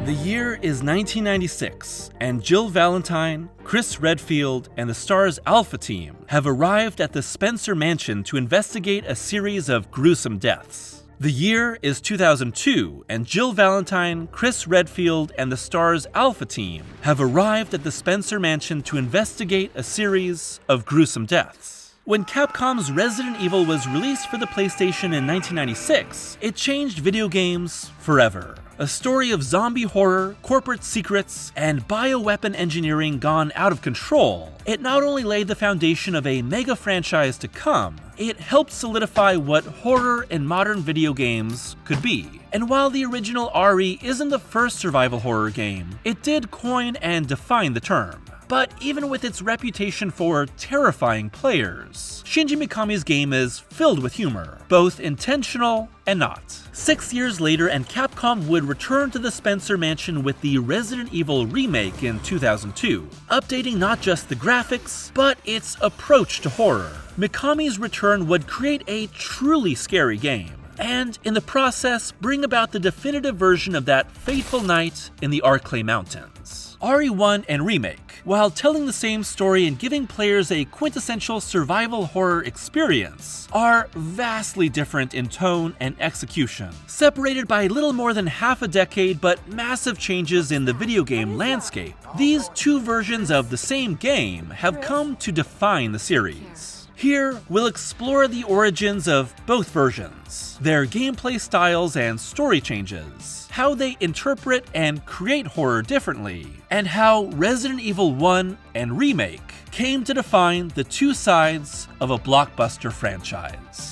The year is 1996, and Jill Valentine, Chris Redfield, and the Star's Alpha team have arrived at the Spencer Mansion to investigate a series of gruesome deaths. The year is 2002, and Jill Valentine, Chris Redfield, and the Star's Alpha team have arrived at the Spencer Mansion to investigate a series of gruesome deaths. When Capcom's Resident Evil was released for the PlayStation in 1996, it changed video games forever. A story of zombie horror, corporate secrets, and bioweapon engineering gone out of control, it not only laid the foundation of a mega franchise to come, it helped solidify what horror in modern video games could be. And while the original RE isn't the first survival horror game, it did coin and define the term. But even with its reputation for terrifying players, Shinji Mikami's game is filled with humor, both intentional and not. 6 years later, and Capcom would return to the Spencer Mansion with the Resident Evil remake in 2002, updating not just the graphics, but its approach to horror. Mikami's return would create a truly scary game, and in the process bring about the definitive version of that fateful night in the Arklay Mountains. RE1 and Remake, while telling the same story and giving players a quintessential survival horror experience, are vastly different in tone and execution. Separated by little more than half a decade but massive changes in the video game landscape, these two versions of the same game have come to define the series. Here, we'll explore the origins of both versions, their gameplay styles and story changes, how they interpret and create horror differently, and how Resident Evil 1 and Remake came to define the two sides of a blockbuster franchise.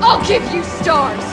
I'll give you stars!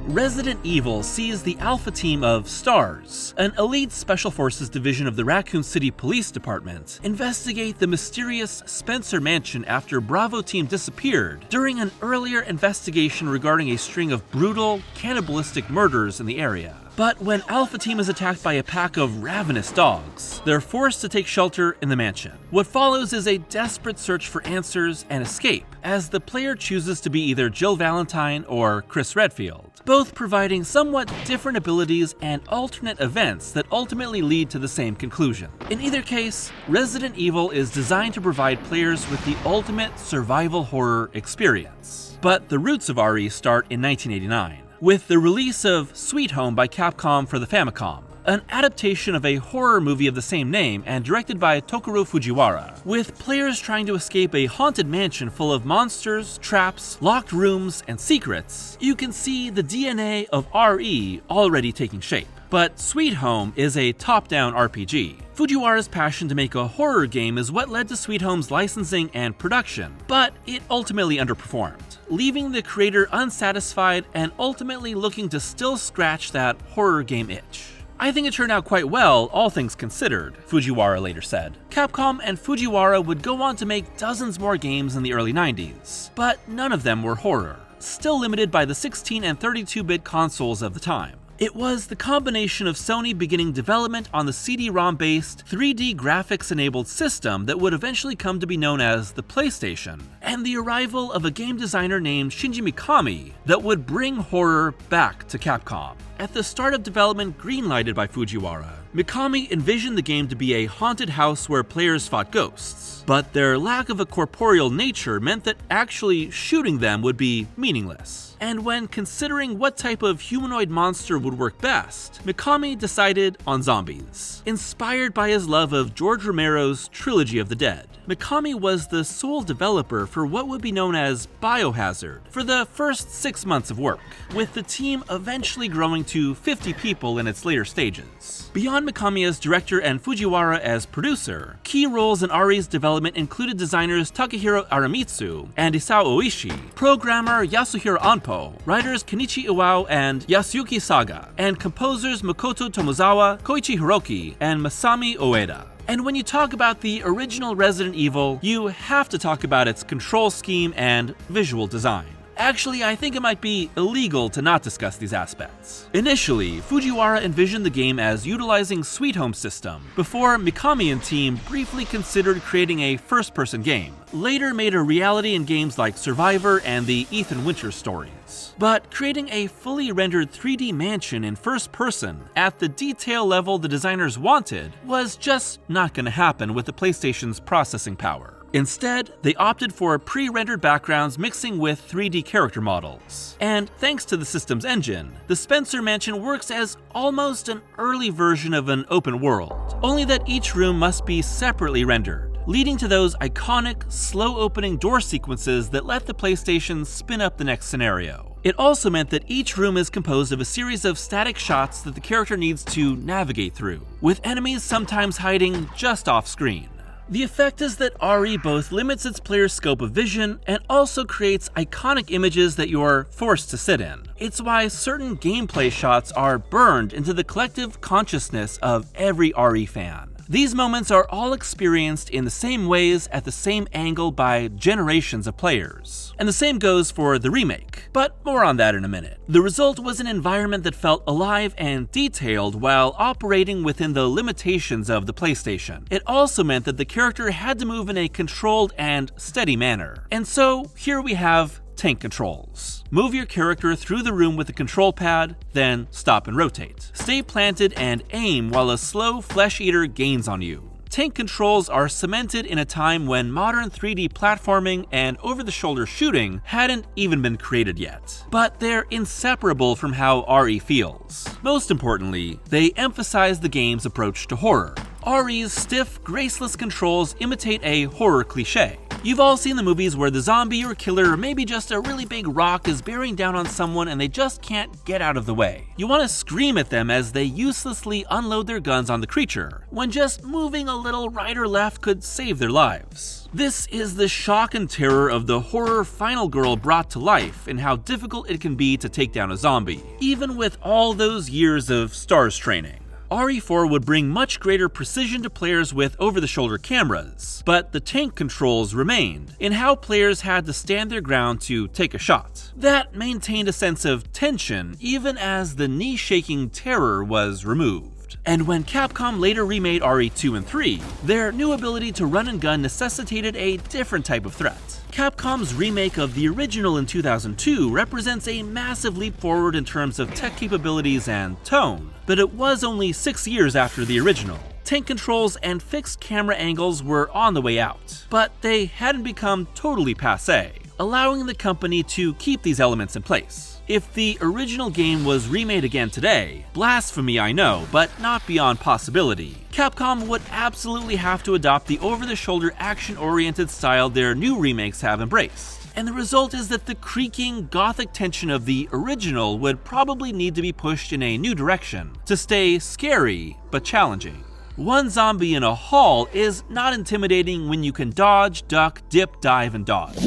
Resident Evil sees the Alpha team of STARS, an elite special forces division of the Raccoon City Police Department, investigate the mysterious Spencer Mansion after Bravo team disappeared during an earlier investigation regarding a string of brutal, cannibalistic murders in the area. But when Alpha Team is attacked by a pack of ravenous dogs, they're forced to take shelter in the mansion. What follows is a desperate search for answers and escape, as the player chooses to be either Jill Valentine or Chris Redfield, both providing somewhat different abilities and alternate events that ultimately lead to the same conclusion. In either case, Resident Evil is designed to provide players with the ultimate survival horror experience. But the roots of RE start in 1989. With the release of Sweet Home by Capcom for the Famicom, an adaptation of a horror movie of the same name and directed by Tokaru Fujiwara, with players trying to escape a haunted mansion full of monsters, traps, locked rooms, and secrets, you can see the DNA of RE already taking shape. But Sweet Home is a top-down RPG. Fujiwara's passion to make a horror game is what led to Sweet Home's licensing and production, but it ultimately underperformed, leaving the creator unsatisfied and ultimately looking to still scratch that horror game itch. I think it turned out quite well, all things considered, Fujiwara later said. Capcom and Fujiwara would go on to make dozens more games in the early 90s, but none of them were horror, still limited by the 16 and 32-bit consoles of the time. It was the combination of Sony beginning development on the CD-ROM-based, 3D graphics-enabled system that would eventually come to be known as the PlayStation, and the arrival of a game designer named Shinji Mikami that would bring horror back to Capcom. At the start of development greenlighted by Fujiwara, Mikami envisioned the game to be a haunted house where players fought ghosts, but their lack of a corporeal nature meant that actually shooting them would be meaningless. And when considering what type of humanoid monster would work best, Mikami decided on zombies. Inspired by his love of George Romero's Trilogy of the Dead, Mikami was the sole developer for what would be known as Biohazard for the first 6 months of work, with the team eventually growing to 50 people in its later stages. Beyond Mikami as director and Fujiwara as producer, key roles in RE's development included designers Takahiro Aramitsu and Isao Oishi, programmer Yasuhiro Anpo, writers Kenichi Iwao and Yasuyuki Saga, and composers Makoto Tomozawa, Koichi Hiroki, and Masami Ueda. And when you talk about the original Resident Evil, you have to talk about its control scheme and visual design. Actually, I think it might be illegal to not discuss these aspects. Initially, Fujiwara envisioned the game as utilizing Sweet Home system, before Mikami and team briefly considered creating a first-person game, later made a reality in games like Survivor and the Ethan Winters stories. But creating a fully rendered 3D mansion in first person, at the detail level the designers wanted, was just not gonna happen with the PlayStation's processing power. Instead, they opted for pre-rendered backgrounds mixing with 3D character models. And thanks to the system's engine, the Spencer Mansion works as almost an early version of an open world, only that each room must be separately rendered, leading to those iconic, slow-opening door sequences that let the PlayStation spin up the next scenario. It also meant that each room is composed of a series of static shots that the character needs to navigate through, with enemies sometimes hiding just off-screen. The effect is that RE both limits its player's scope of vision and also creates iconic images that you're forced to sit in. It's why certain gameplay shots are burned into the collective consciousness of every RE fan. These moments are all experienced in the same ways at the same angle by generations of players. And the same goes for the remake, but more on that in a minute. The result was an environment that felt alive and detailed while operating within the limitations of the PlayStation. It also meant that the character had to move in a controlled and steady manner. And so here we have tank controls. Move your character through the room with the control pad, then stop and rotate. Stay planted and aim while a slow flesh eater gains on you. Tank controls are cemented in a time when modern 3D platforming and over-the-shoulder shooting hadn't even been created yet. But they're inseparable from how RE feels. Most importantly, they emphasize the game's approach to horror. RE's stiff, graceless controls imitate a horror cliché. You've all seen the movies where the zombie or killer or maybe just a really big rock is bearing down on someone and they just can't get out of the way. You want to scream at them as they uselessly unload their guns on the creature, when just moving a little right or left could save their lives. This is the shock and terror of the horror Final Girl brought to life and how difficult it can be to take down a zombie, even with all those years of STARS training. RE4 would bring much greater precision to players with over-the-shoulder cameras, but the tank controls remained in how players had to stand their ground to take a shot. That maintained a sense of tension even as the knee-shaking terror was removed. And when Capcom later remade RE2 and 3, their new ability to run and gun necessitated a different type of threat. Capcom's remake of the original in 2002 represents a massive leap forward in terms of tech capabilities and tone, but it was only 6 years after the original. Tank controls and fixed camera angles were on the way out, but they hadn't become totally passé, allowing the company to keep these elements in place. If the original game was remade again today, blasphemy I know, but not beyond possibility, Capcom would absolutely have to adopt the over-the-shoulder action-oriented style their new remakes have embraced. And the result is that the creaking, gothic tension of the original would probably need to be pushed in a new direction to stay scary but challenging. One zombie in a hall is not intimidating when you can dodge, duck, dip, dive, and dodge.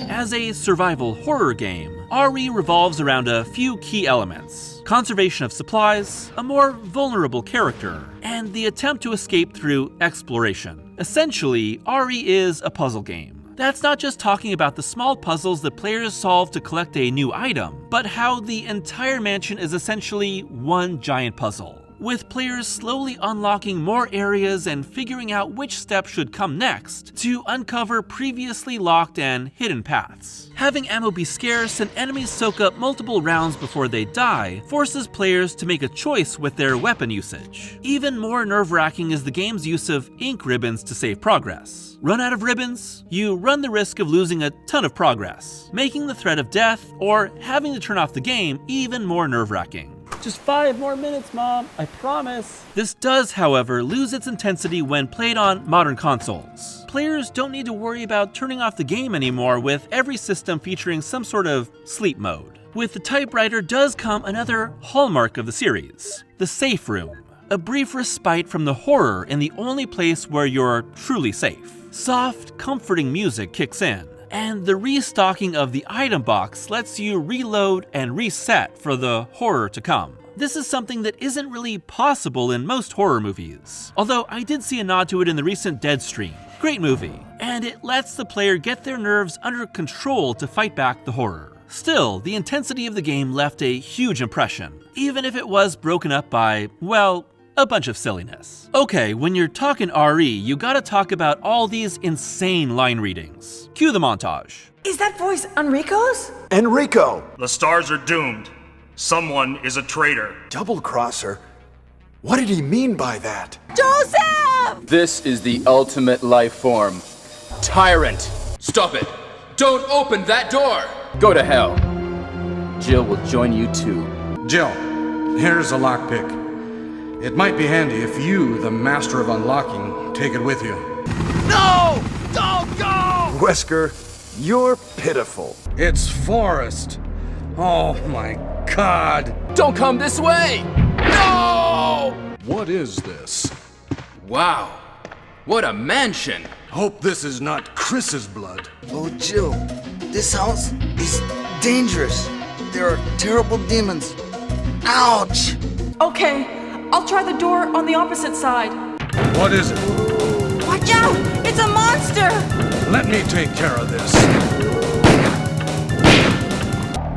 As a survival horror game, RE revolves around a few key elements: conservation of supplies, a more vulnerable character, and the attempt to escape through exploration. Essentially, RE is a puzzle game. That's not just talking about the small puzzles that players solve to collect a new item, but how the entire mansion is essentially one giant puzzle. with players slowly unlocking more areas and figuring out which step should come next to uncover previously locked and hidden paths. Having ammo be scarce and enemies soak up multiple rounds before they die forces players to make a choice with their weapon usage. Even more nerve-wracking is the game's use of ink ribbons to save progress. Run out of ribbons? You run the risk of losing a ton of progress, making the threat of death or having to turn off the game even more nerve-wracking. Just 5 more minutes, Mom, I promise. This does, however, lose its intensity when played on modern consoles. Players don't need to worry about turning off the game anymore with every system featuring some sort of sleep mode. With the typewriter does come another hallmark of the series, the safe room. A brief respite from the horror in the only place where you're truly safe. Soft, comforting music kicks in, and the restocking of the item box lets you reload and reset for the horror to come. This is something that isn't really possible in most horror movies, although I did see a nod to it in the recent Deadstream. Great movie, and it lets the player get their nerves under control to fight back the horror. Still, the intensity of the game left a huge impression, even if it was broken up by, well, a bunch of silliness. Okay, when you're talking RE, you gotta talk about all these insane line readings. Cue the montage. Is that voice Enrico's? Enrico! The stars are doomed. Someone is a traitor. Double-crosser? What did he mean by that? Joseph! This is the ultimate life form. Tyrant! Stop it! Don't open that door! Go to hell. Jill will join you too. Jill, here's a lockpick. It might be handy if you, the master of unlocking, take it with you. No! Don't go! Wesker, you're pitiful. It's Forrest. Oh my God. Don't come this way! No! What is this? Wow. What a mansion! Hope this is not Chris's blood. Oh, Jill, this house is dangerous. There are terrible demons. Ouch! Okay, I'll try the door on the opposite side. What is it? Watch out! It's a monster! Let me take care of this.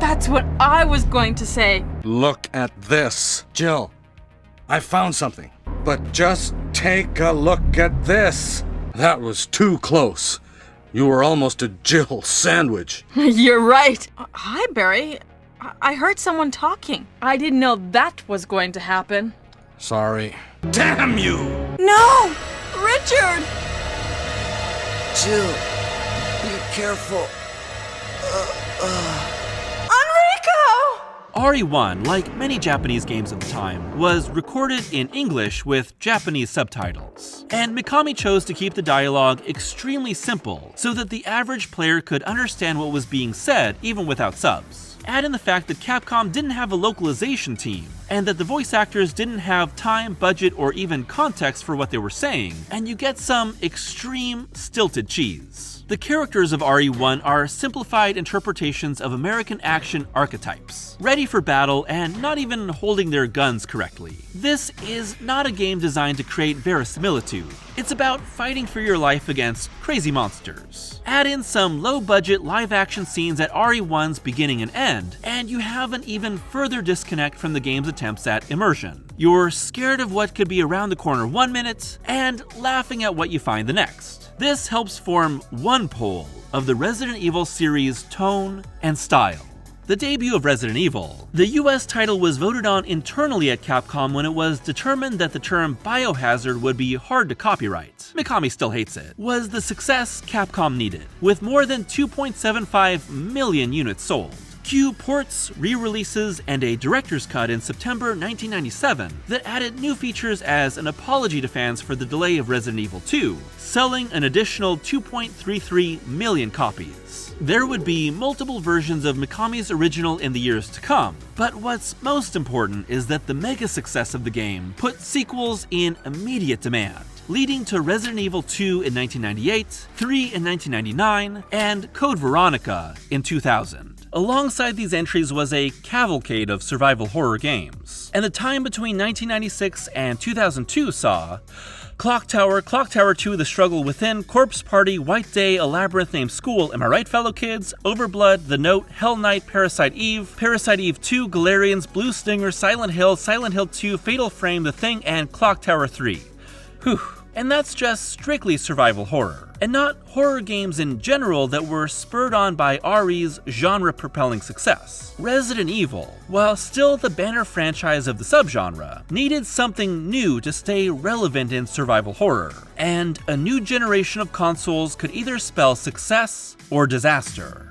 That's what I was going to say. Look at this. Jill, I found something. But just take a look at this. That was too close. You were almost a Jill sandwich. You're right. Hi, Barry. I heard someone talking. I didn't know that was going to happen. Sorry. Damn you! No! Richard! Jill, be careful. Enrico! RE1, like many Japanese games of the time, was recorded in English with Japanese subtitles. And Mikami chose to keep the dialogue extremely simple so that the average player could understand what was being said even without subs. Add in the fact that Capcom didn't have a localization team, and that the voice actors didn't have time, budget, or even context for what they were saying, and you get some extreme stilted cheese. The characters of RE1 are simplified interpretations of American action archetypes, ready for battle and not even holding their guns correctly. This is not a game designed to create verisimilitude. It's about fighting for your life against crazy monsters. Add in some low-budget live-action scenes at RE1's beginning and end, and you have an even further disconnect from the game's attempts at immersion. You're scared of what could be around the corner 1 minute, and laughing at what you find the next. This helps form one pole of the Resident Evil series' tone and style. The debut of Resident Evil, the US title was voted on internally at Capcom when it was determined that the term biohazard would be hard to copyright. Mikami still hates it. Was the success Capcom needed, with more than 2.75 million units sold. Cue ports, re-releases, and a director's cut in September 1997 that added new features as an apology to fans for the delay of Resident Evil 2, selling an additional 2.33 million copies. There would be multiple versions of Mikami's original in the years to come, but what's most important is that the mega success of the game put sequels in immediate demand, leading to Resident Evil 2 in 1998, 3 in 1999, and Code Veronica in 2000. Alongside these entries was a cavalcade of survival horror games, and the time between 1996 and 2002 saw Clock Tower, Clock Tower 2, The Struggle Within, Corpse Party, White Day, A Labyrinth Named School, Am I Right Fellow Kids, Overblood, The Note, Hell Knight, Parasite Eve 2, Galarians, Blue Stinger, Silent Hill 2, Fatal Frame, The Thing, and Clock Tower 3. Whew. And that's just strictly survival horror, and not horror games in general that were spurred on by RE's genre-propelling success. Resident Evil, while still the banner franchise of the subgenre, needed something new to stay relevant in survival horror, and a new generation of consoles could either spell success or disaster.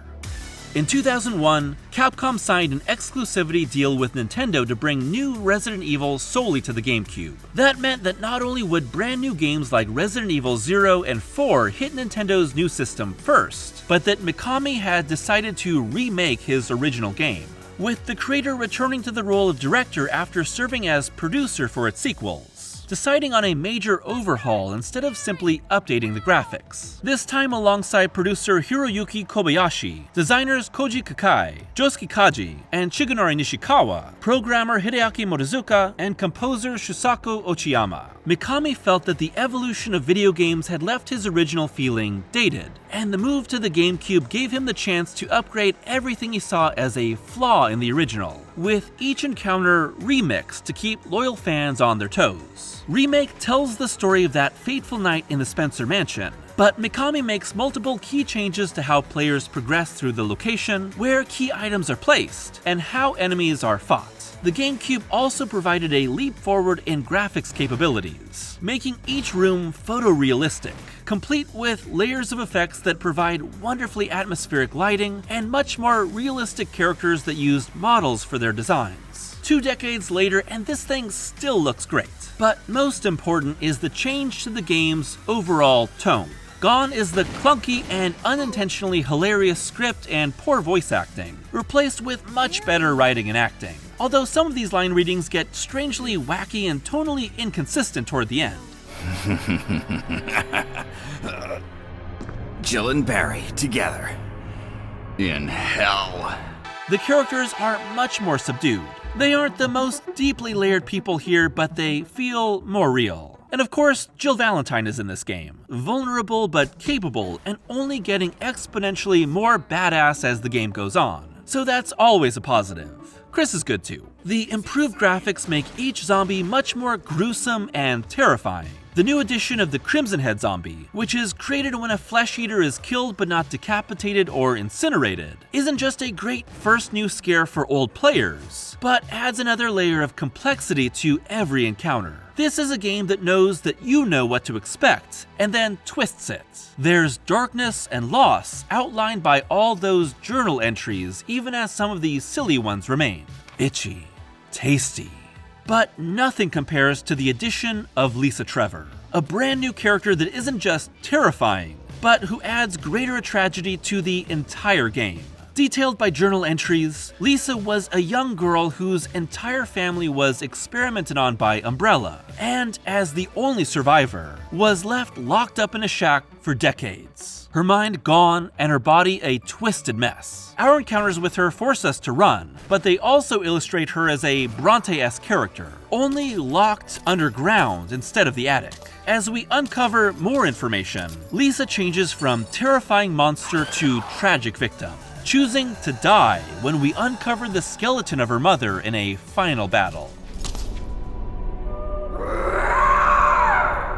In 2001, Capcom signed an exclusivity deal with Nintendo to bring new Resident Evil solely to the GameCube. That meant that not only would brand new games like Resident Evil 0 and 4 hit Nintendo's new system first, but that Mikami had decided to remake his original game, with the creator returning to the role of director after serving as producer for its sequels, deciding on a major overhaul instead of simply updating the graphics. This time alongside producer Hiroyuki Kobayashi, designers Koji Kakai, Josuke Kaji, and Shigenori Nishikawa, programmer Hideaki Motozuka, and composer Shusaku Ochiyama. Mikami felt that the evolution of video games had left his original feeling dated, and the move to the GameCube gave him the chance to upgrade everything he saw as a flaw in the original, with each encounter remixed to keep loyal fans on their toes. Remake tells the story of that fateful night in the Spencer Mansion, but Mikami makes multiple key changes to how players progress through the location, where key items are placed, and how enemies are fought. The GameCube also provided a leap forward in graphics capabilities, making each room photorealistic, complete with layers of effects that provide wonderfully atmospheric lighting and much more realistic characters that used models for their designs. 2 decades later, and this thing still looks great. But most important is the change to the game's overall tone. Gone is the clunky and unintentionally hilarious script and poor voice acting, replaced with much better writing and acting, although some of these line readings get strangely wacky and tonally inconsistent toward the end. Jill and Barry together. In hell. The characters are much more subdued. They aren't the most deeply layered people here, but they feel more real. And of course, Jill Valentine is in this game. Vulnerable but capable, and only getting exponentially more badass as the game goes on. So that's always a positive. Chris is good too. The improved graphics make each zombie much more gruesome and terrifying. The new addition of the Crimson Head zombie, which is created when a flesh eater is killed but not decapitated or incinerated, isn't just a great first new scare for old players, but adds another layer of complexity to every encounter. This is a game that knows that you know what to expect, and then twists it. There's darkness and loss outlined by all those journal entries, even as some of these silly ones remain. Itchy, tasty. But nothing compares to the addition of Lisa Trevor, a brand new character that isn't just terrifying, but who adds greater tragedy to the entire game. Detailed by journal entries, Lisa was a young girl whose entire family was experimented on by Umbrella, and as the only survivor, was left locked up in a shack for decades. Her mind gone and her body a twisted mess. Our encounters with her force us to run, but they also illustrate her as a Bronte-esque character, only locked underground instead of the attic. As we uncover more information, Lisa changes from terrifying monster to tragic victim, choosing to die when we uncover the skeleton of her mother in a final battle.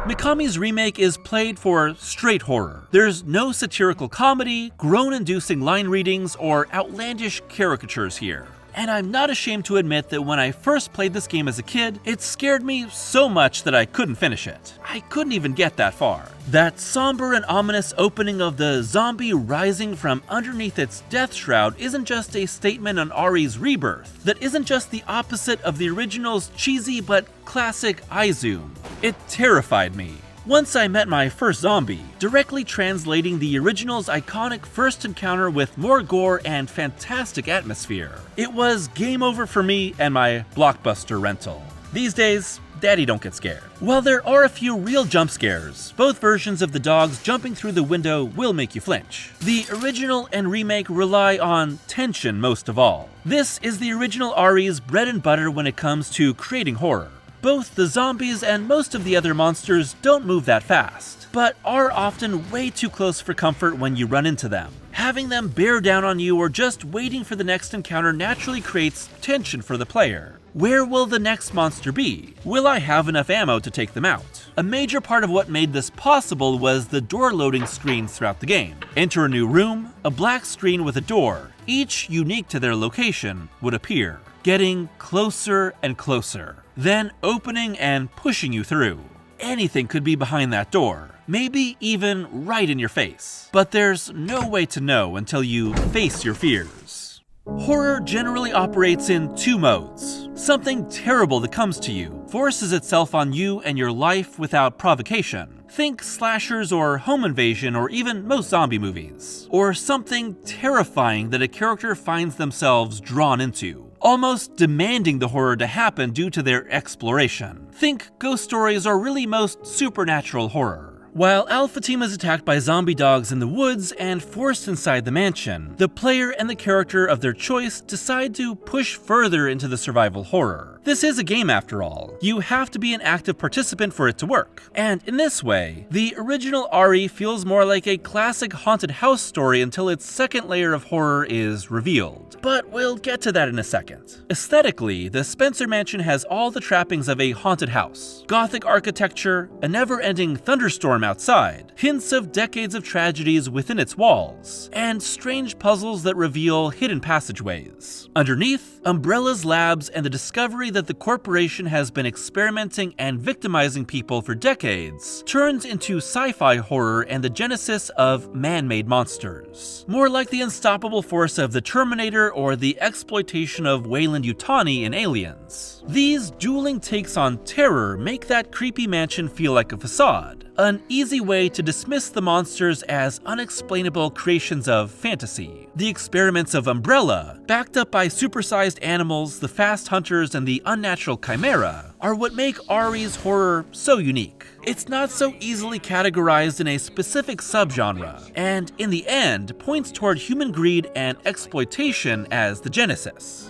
Mikami's remake is played for straight horror. There's no satirical comedy, groan-inducing line readings, or outlandish caricatures here. And I'm not ashamed to admit that when I first played this game as a kid, it scared me so much that I couldn't finish it. I couldn't even get that far. That somber and ominous opening of the zombie rising from underneath its death shroud isn't just a statement on Ari's rebirth, that isn't just the opposite of the original's cheesy but classic eye zoom. It terrified me. Once I met my first zombie, directly translating the original's iconic first encounter with more gore and fantastic atmosphere. It was game over for me and my Blockbuster rental. These days, Daddy don't get scared. While there are a few real jump scares, both versions of the dogs jumping through the window will make you flinch. The original and remake rely on tension most of all. This is the original RE's bread and butter when it comes to creating horror. Both the zombies and most of the other monsters don't move that fast, but are often way too close for comfort when you run into them. Having them bear down on you or just waiting for the next encounter naturally creates tension for the player. Where will the next monster be? Will I have enough ammo to take them out? A major part of what made this possible was the door loading screens throughout the game. Enter a new room, a black screen with a door, each unique to their location, would appear, getting closer and closer, then opening and pushing you through. Anything could be behind that door, maybe even right in your face. But there's no way to know until you face your fears. Horror generally operates in two modes. Something terrible that comes to you, forces itself on you and your life without provocation. Think slashers or home invasion or even most zombie movies. Or something terrifying that a character finds themselves drawn into, almost demanding the horror to happen due to their exploration. Think ghost stories or really most supernatural horror. While Alpha Team is attacked by zombie dogs in the woods and forced inside the mansion, the player and the character of their choice decide to push further into the survival horror. This is a game after all. You have to be an active participant for it to work. And in this way, the original RE feels more like a classic haunted house story until its second layer of horror is revealed. But we'll get to that in a second. Aesthetically, the Spencer Mansion has all the trappings of a haunted house. Gothic architecture, a never-ending thunderstorm outside, hints of decades of tragedies within its walls, and strange puzzles that reveal hidden passageways. Underneath, Umbrella's labs and the discovery that the corporation has been experimenting and victimizing people for decades turns into sci-fi horror and the genesis of man-made monsters. More like the unstoppable force of the Terminator or the exploitation of Weyland-Yutani in Aliens. These dueling takes on terror make that creepy mansion feel like a facade, an easy way to dismiss the monsters as unexplainable creations of fantasy. The experiments of Umbrella, backed up by supersized animals, the fast hunters, and the unnatural chimera, are what make RE's horror so unique. It's not so easily categorized in a specific subgenre, and in the end, points toward human greed and exploitation as the genesis.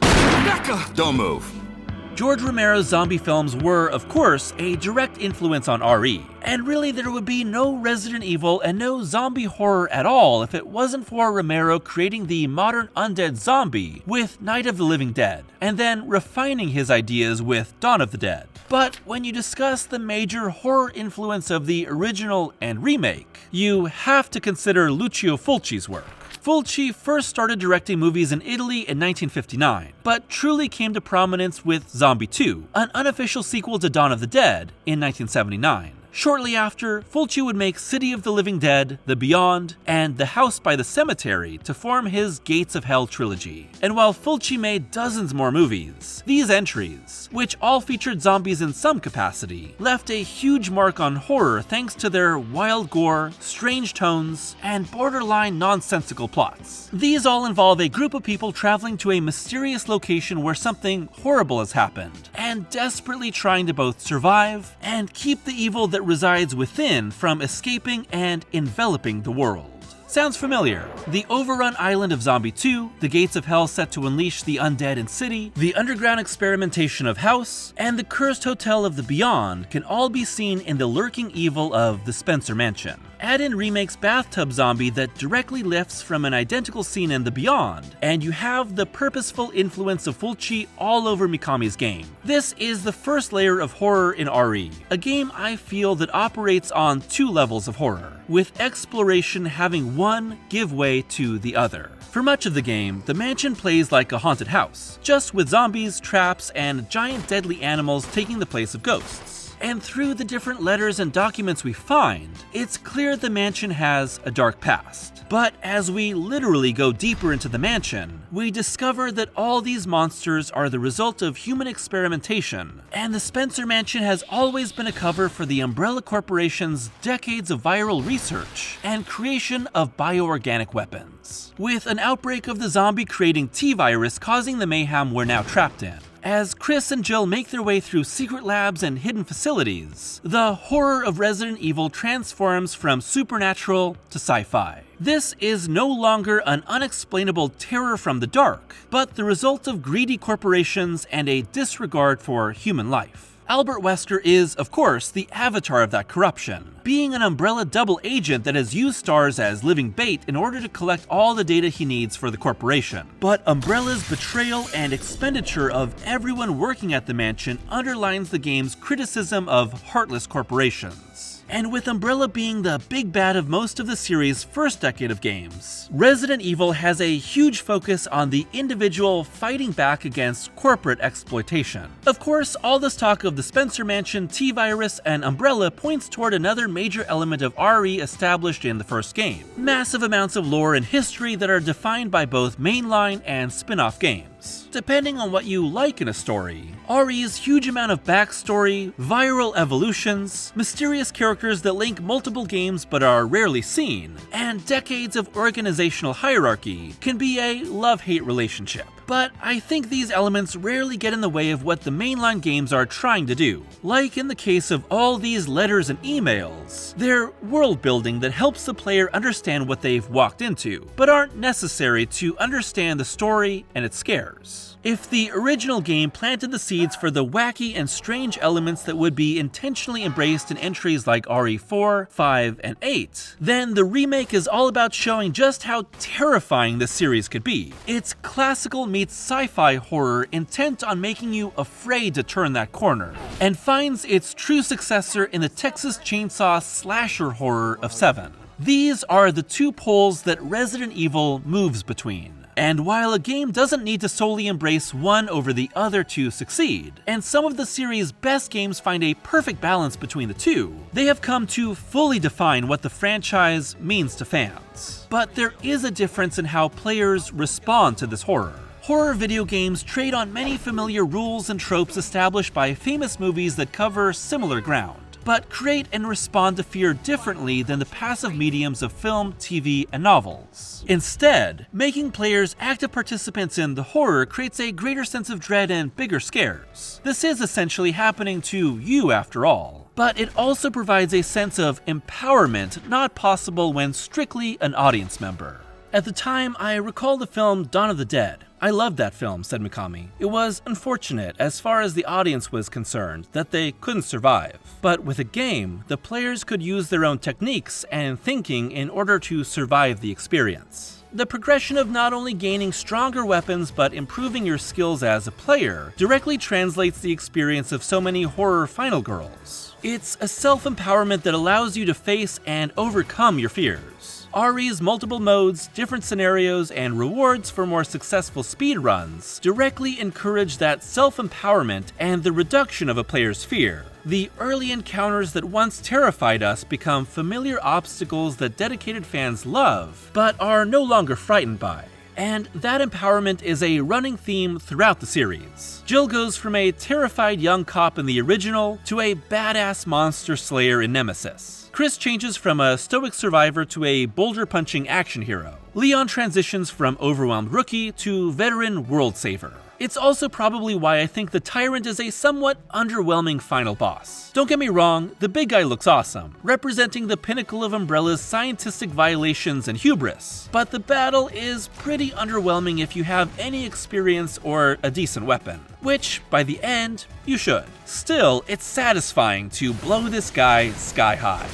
Don't move. George Romero's zombie films were, of course, a direct influence on RE, and really there would be no Resident Evil and no zombie horror at all if it wasn't for Romero creating the modern undead zombie with Night of the Living Dead, and then refining his ideas with Dawn of the Dead. But when you discuss the major horror influence of the original and remake, you have to consider Lucio Fulci's work. Fulci first started directing movies in Italy in 1959, but truly came to prominence with Zombie 2, an unofficial sequel to Dawn of the Dead, in 1979. Shortly after, Fulci would make City of the Living Dead, The Beyond, and The House by the Cemetery to form his Gates of Hell trilogy. And while Fulci made dozens more movies, these entries, which all featured zombies in some capacity, left a huge mark on horror thanks to their wild gore, strange tones, and borderline nonsensical plots. These all involve a group of people traveling to a mysterious location where something horrible has happened, and desperately trying to both survive and keep the evil that resides within from escaping and enveloping the world. Sounds familiar? The overrun island of Zombie 2, the gates of hell set to unleash the undead in City, the underground experimentation of House, and the cursed hotel of the Beyond can all be seen in the lurking evil of the Spencer Mansion. Add in Remake's bathtub zombie that directly lifts from an identical scene in The Beyond, and you have the purposeful influence of Fulci all over Mikami's game. This is the first layer of horror in RE, a game I feel that operates on two levels of horror, with exploration having one give way to the other. For much of the game, the mansion plays like a haunted house, just with zombies, traps, and giant deadly animals taking the place of ghosts. And through the different letters and documents we find, it's clear the mansion has a dark past. But as we literally go deeper into the mansion, we discover that all these monsters are the result of human experimentation, and the Spencer Mansion has always been a cover for the Umbrella Corporation's decades of viral research and creation of bioorganic weapons. With an outbreak of the zombie creating T-virus causing the mayhem we're now trapped in, As Chris and Jill make their way through secret labs and hidden facilities, the horror of Resident Evil transforms from supernatural to sci-fi. This is no longer an unexplainable terror from the dark, but the result of greedy corporations and a disregard for human life. Albert Wesker is, of course, the avatar of that corruption, being an Umbrella double agent that has used STARS as living bait in order to collect all the data he needs for the corporation. But Umbrella's betrayal and expenditure of everyone working at the mansion underlines the game's criticism of heartless corporations. And with Umbrella being the big bad of most of the series' first decade of games, Resident Evil has a huge focus on the individual fighting back against corporate exploitation. Of course, all this talk of the Spencer Mansion, T-Virus, and Umbrella points toward another major element of RE established in the first game: massive amounts of lore and history that are defined by both mainline and spin-off games. Depending on what you like in a story, RE's huge amount of backstory, viral evolutions, mysterious characters that link multiple games but are rarely seen, and decades of organizational hierarchy can be a love-hate relationship. But I think these elements rarely get in the way of what the mainline games are trying to do. Like in the case of all these letters and emails, they're world building that helps the player understand what they've walked into, but aren't necessary to understand the story and its scares. If the original game planted the seeds for the wacky and strange elements that would be intentionally embraced in entries like RE4, 5, and 8, then the remake is all about showing just how terrifying this series could be. It's classical meets sci-fi horror intent on making you afraid to turn that corner, and finds its true successor in the Texas Chainsaw slasher horror of 7. These are the two poles that Resident Evil moves between. And while a game doesn't need to solely embrace one over the other to succeed, and some of the series' best games find a perfect balance between the two, they have come to fully define what the franchise means to fans. But there is a difference in how players respond to this horror. Horror video games trade on many familiar rules and tropes established by famous movies that cover similar ground, but create and respond to fear differently than the passive mediums of film, TV, and novels. Instead, making players active participants in the horror creates a greater sense of dread and bigger scares. This is essentially happening to you after all, but it also provides a sense of empowerment not possible when strictly an audience member. At the time, I recall the film Dawn of the Dead. I loved that film, said Mikami. It was unfortunate, as far as the audience was concerned, that they couldn't survive. But with a game, the players could use their own techniques and thinking in order to survive the experience. The progression of not only gaining stronger weapons but improving your skills as a player directly translates the experience of so many horror final girls. It's a self-empowerment that allows you to face and overcome your fears. RE's multiple modes, different scenarios, and rewards for more successful speedruns directly encourage that self-empowerment and the reduction of a player's fear. The early encounters that once terrified us become familiar obstacles that dedicated fans love, but are no longer frightened by. And that empowerment is a running theme throughout the series. Jill goes from a terrified young cop in the original to a badass monster slayer in Nemesis. Chris changes from a stoic survivor to a boulder-punching action hero. Leon transitions from overwhelmed rookie to veteran world saver. It's also probably why I think the Tyrant is a somewhat underwhelming final boss. Don't get me wrong, the big guy looks awesome, representing the pinnacle of Umbrella's scientific violations and hubris, but the battle is pretty underwhelming if you have any experience or a decent weapon, which, by the end, you should. Still, it's satisfying to blow this guy sky high.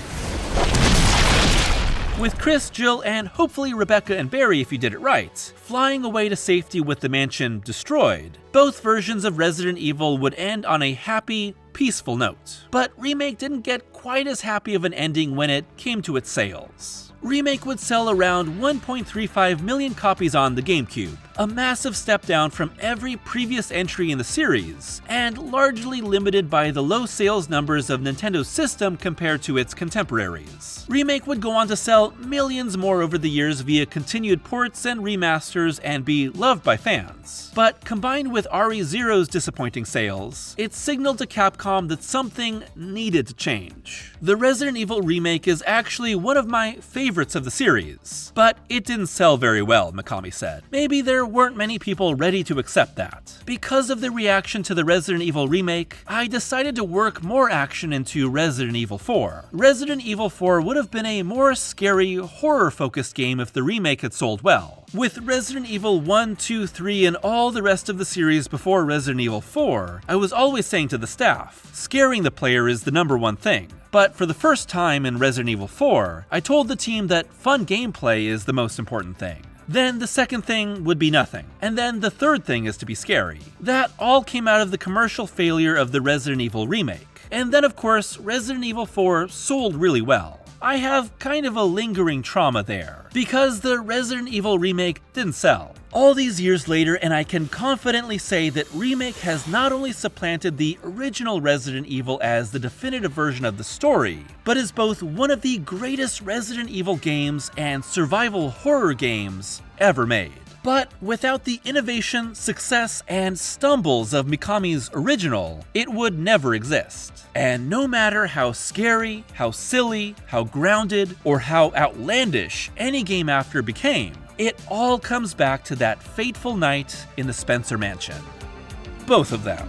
With Chris, Jill, and hopefully Rebecca and Barry if you did it right, flying away to safety with the mansion destroyed, both versions of Resident Evil would end on a happy, peaceful note. But Remake didn't get quite as happy of an ending when it came to its sales. Remake would sell around 1.35 million copies on the GameCube, a massive step down from every previous entry in the series, and largely limited by the low sales numbers of Nintendo's system compared to its contemporaries. Remake would go on to sell millions more over the years via continued ports and remasters and be loved by fans. But combined with RE0's disappointing sales, it signaled to Capcom that something needed to change. The Resident Evil remake is actually one of my favorites of the series, but it didn't sell very well, Mikami said. Maybe there there weren't many people ready to accept that. Because of the reaction to the Resident Evil remake, I decided to work more action into Resident Evil 4. Resident Evil 4 would have been a more scary, horror-focused game if the remake had sold well. With Resident Evil 1, 2, 3, and all the rest of the series before Resident Evil 4, I was always saying to the staff, scaring the player is the #1 thing. But for the first time in Resident Evil 4, I told the team that fun gameplay is the most important thing. Then the second thing would be nothing. And then the third thing is to be scary. That all came out of the commercial failure of the Resident Evil remake. And then of course, Resident Evil 4 sold really well. I have kind of a lingering trauma there, because the Resident Evil remake didn't sell. All these years later, and I can confidently say that Remake has not only supplanted the original Resident Evil as the definitive version of the story, but is both one of the greatest Resident Evil games and survival horror games ever made. But without the innovation, success, and stumbles of Mikami's original, it would never exist. And no matter how scary, how silly, how grounded, or how outlandish any game after became, it all comes back to that fateful night in the Spencer Mansion. Both of them.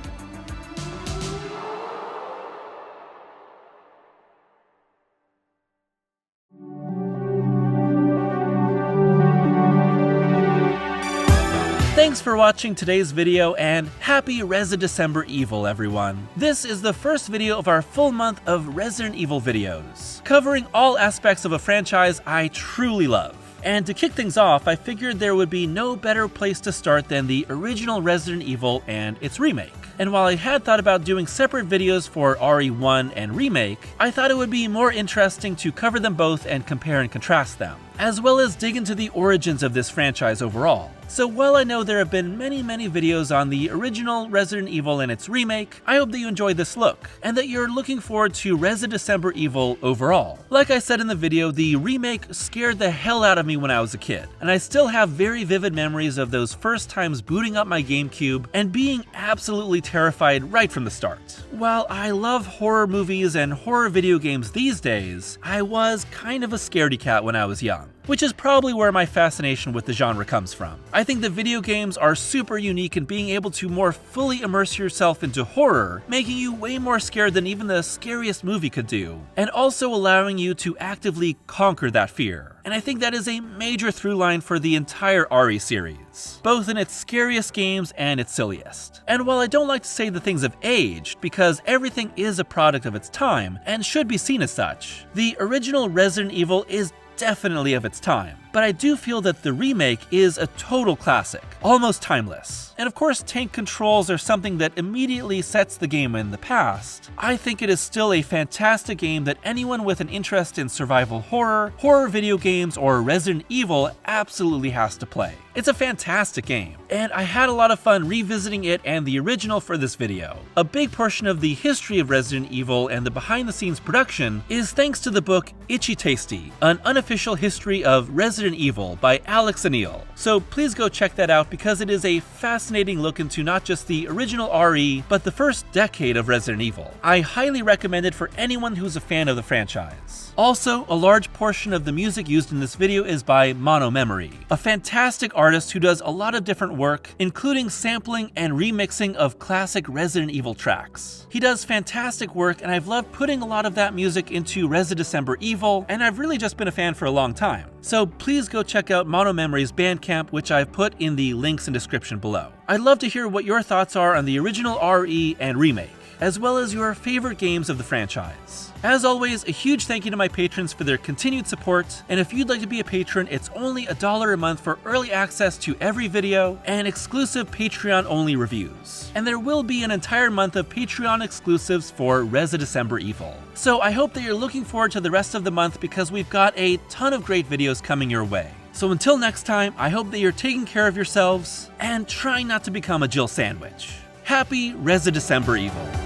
Thanks for watching today's video, and happy Residecember Evil, everyone. This is the first video of our full month of Resident Evil videos, covering all aspects of a franchise I truly love. And to kick things off, I figured there would be no better place to start than the original Resident Evil and its remake. And while I had thought about doing separate videos for RE1 and Remake, I thought it would be more interesting to cover them both and compare and contrast them, as well as dig into the origins of this franchise overall. So while I know there have been many videos on the original Resident Evil and its remake, I hope that you enjoyed this look, and that you're looking forward to Residecember Evil overall. Like I said in the video, the remake scared the hell out of me when I was a kid, and I still have very vivid memories of those first times booting up my GameCube and being absolutely terrified right from the start. While I love horror movies and horror video games these days, I was kind of a scaredy cat when I was young, which is probably where my fascination with the genre comes from. I think the video games are super unique in being able to more fully immerse yourself into horror, making you way more scared than even the scariest movie could do, and also allowing you to actively conquer that fear. And I think that is a major through line for the entire RE series, both in its scariest games and its silliest. And while I don't like to say that things have aged, because everything is a product of its time and should be seen as such, the original Resident Evil is definitely of its time. But I do feel that the remake is a total classic, almost timeless. And of course, tank controls are something that immediately sets the game in the past. I think it is still a fantastic game that anyone with an interest in survival horror, horror video games, or Resident Evil absolutely has to play. It's a fantastic game, and I had a lot of fun revisiting it and the original for this video. A big portion of the history of Resident Evil and the behind-the-scenes production is thanks to the book Itchy Tasty, an unofficial history of Resident Evil by Alex Anil. So please go check that out, because it is a fascinating look into not just the original RE, but the first decade of Resident Evil. I highly recommend it for anyone who's a fan of the franchise. Also, a large portion of the music used in this video is by Mono Memory, a fantastic artist who does a lot of different work, including sampling and remixing of classic Resident Evil tracks. He does fantastic work, and I've loved putting a lot of that music into Residecember Evil, and I've really just been a fan for a long time. So please go check out Mono Memory's Bandcamp, which I've put in the links and description below. I'd love to hear what your thoughts are on the original RE and Remake, as well as your favorite games of the franchise. As always, a huge thank you to my patrons for their continued support, and if you'd like to be a patron, it's only $1 a month for early access to every video and exclusive Patreon-only reviews. And there will be an entire month of Patreon exclusives for Residecember Evil. So I hope that you're looking forward to the rest of the month, because we've got a ton of great videos coming your way. So until next time, I hope that you're taking care of yourselves and trying not to become a Jill sandwich. Happy Residecember Evil.